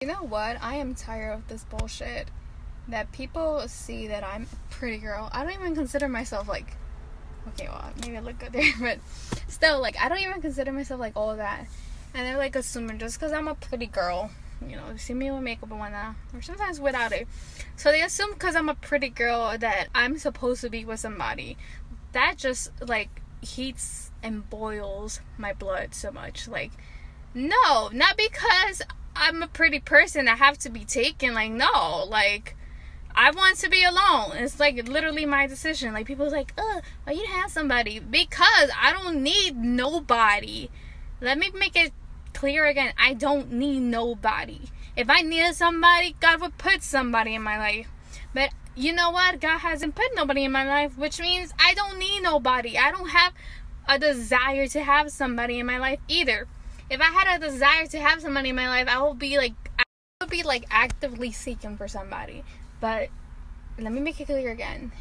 You know what? I am tired of this bullshit that people see that I'm a pretty girl. I don't even consider myself like, okay, well, maybe I look good there, but still, like, I don't even consider myself like all of that. And they're like assuming just because I'm a pretty girl, you know, see me with makeup and whatnot, or sometimes without it. So they assume because I'm a pretty girl that I'm supposed to be with somebody. That just like heats and boils my blood so much. Like, no, not because I'm a pretty person I have to be taken. Like, no, like, I want to be alone. It's like literally my decision. Like, people's like, why you have somebody? Because I don't need nobody. Let me make it clear again. I don't need nobody. If I needed somebody, God would put somebody in my life. But you know what? God hasn't put nobody in my life, which means I don't need nobody. I don't have a desire to have somebody in my life either. If I had a desire to have somebody in my life, I would be like actively seeking for somebody. But let me make it clear again.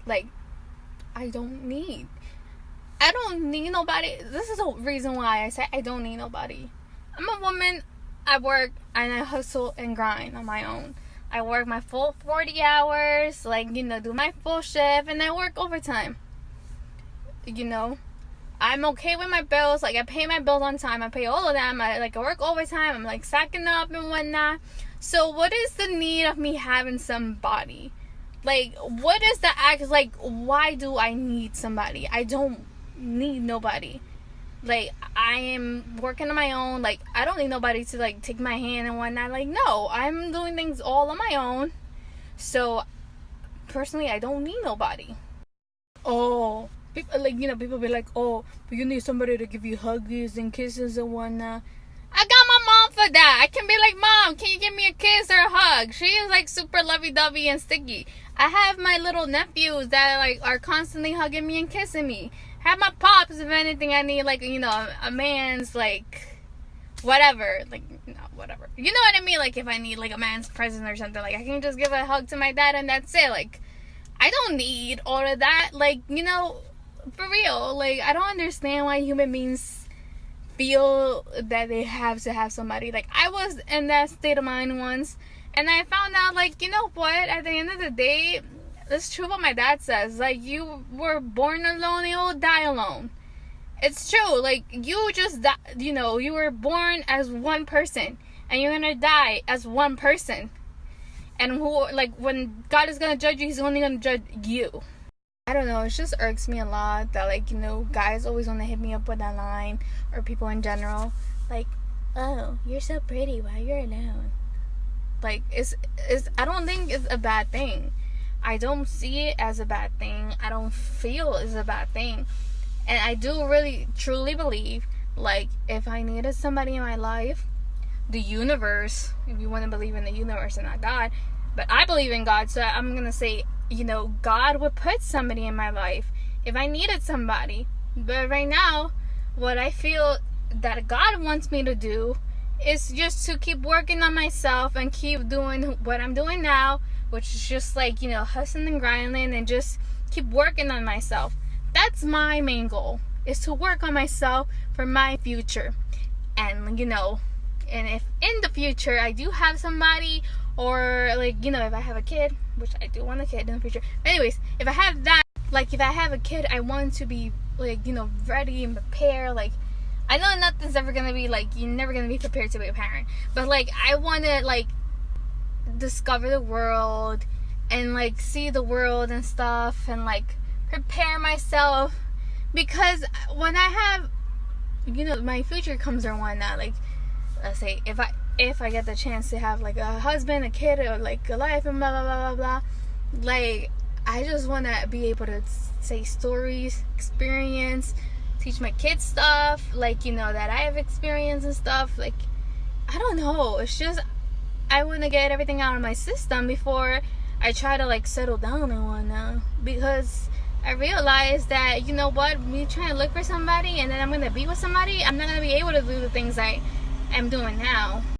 Like, I don't need nobody. This is the reason why I say I don't need nobody. I'm a woman. I work and I hustle and grind on my own. I work my full 40 hours, like, you know, do my full shift, and I work overtime. You know, I'm okay with my bills. Like, I pay my bills on time. I pay all of them. I work overtime. I'm like stacking up and whatnot. So what is the need of me having somebody? Like, what is the act? Like, why do I need somebody? I don't need nobody. Like, I am working on my own. Like, I don't need nobody to like take my hand and whatnot. Like, no, I'm doing things all on my own. So personally, I don't need nobody. Oh, people, like, you know, people be like, oh, but you need somebody to give you hugs and kisses and whatnot. I got my mom for that. I can be like, Mom, can you give me a kiss or a hug? She is like super lovey-dovey and sticky. I have my little nephews that like are constantly hugging me and kissing me. I have my pops, if anything I need, like, you know, a man's like whatever, like, no, whatever. You know what I mean? Like, if I need like a man's present or something, like, I can just give a hug to my dad and that's it. Like, I don't need all of that. Like, you know, for real. Like, I don't understand why human beings feel that they have to have somebody. Like, I was in that state of mind once, and I found out, like, you know what? At the end of the day, it's true what my dad says. Like, you were born alone, you'll die alone. It's true. Like, you just, you know, you were born as one person, and you're gonna die as one person. And who, like, when God is gonna judge you, He's only gonna judge you. I don't know, it just irks me a lot that, like, you know, guys always want to hit me up with that line, or people in general, like, oh, you're so pretty while you're alone. Like, it's I don't think it's a bad thing. I don't see it as a bad thing. I don't feel it's a bad thing. And I do really, truly believe, like, if I needed somebody in my life, the universe, if you want to believe in the universe and not God, but I believe in God, so I'm going to say, you know, God would put somebody in my life if I needed somebody. But right now, what I feel that God wants me to do is just to keep working on myself and keep doing what I'm doing now, which is just like, you know, hustling and grinding and just keep working on myself. That's my main goal, is to work on myself for my future. And, you know, and if in the future I do have somebody, or like, you know, if I have a kid, which I do want a kid in the future. But anyways, if I have that, like, if I have a kid, I want to be, like, you know, ready and prepared. Like, I know nothing's ever gonna be like, you're never gonna be prepared to be a parent, but like, I want to like discover the world and like see the world and stuff, and like prepare myself, because when I have, you know, my future comes or whatnot, like, let's say if I get the chance to have like a husband, a kid, or like a life and blah blah blah blah blah, like, I just want to be able to say stories, experience, teach my kids stuff, like, you know, that I have experienced and stuff. Like, I don't know, it's just I want to get everything out of my system before I try to like settle down and whatnot, because I realized that, you know what, me trying to look for somebody and then I'm going to be with somebody, I'm not going to be able to do the things I am doing now.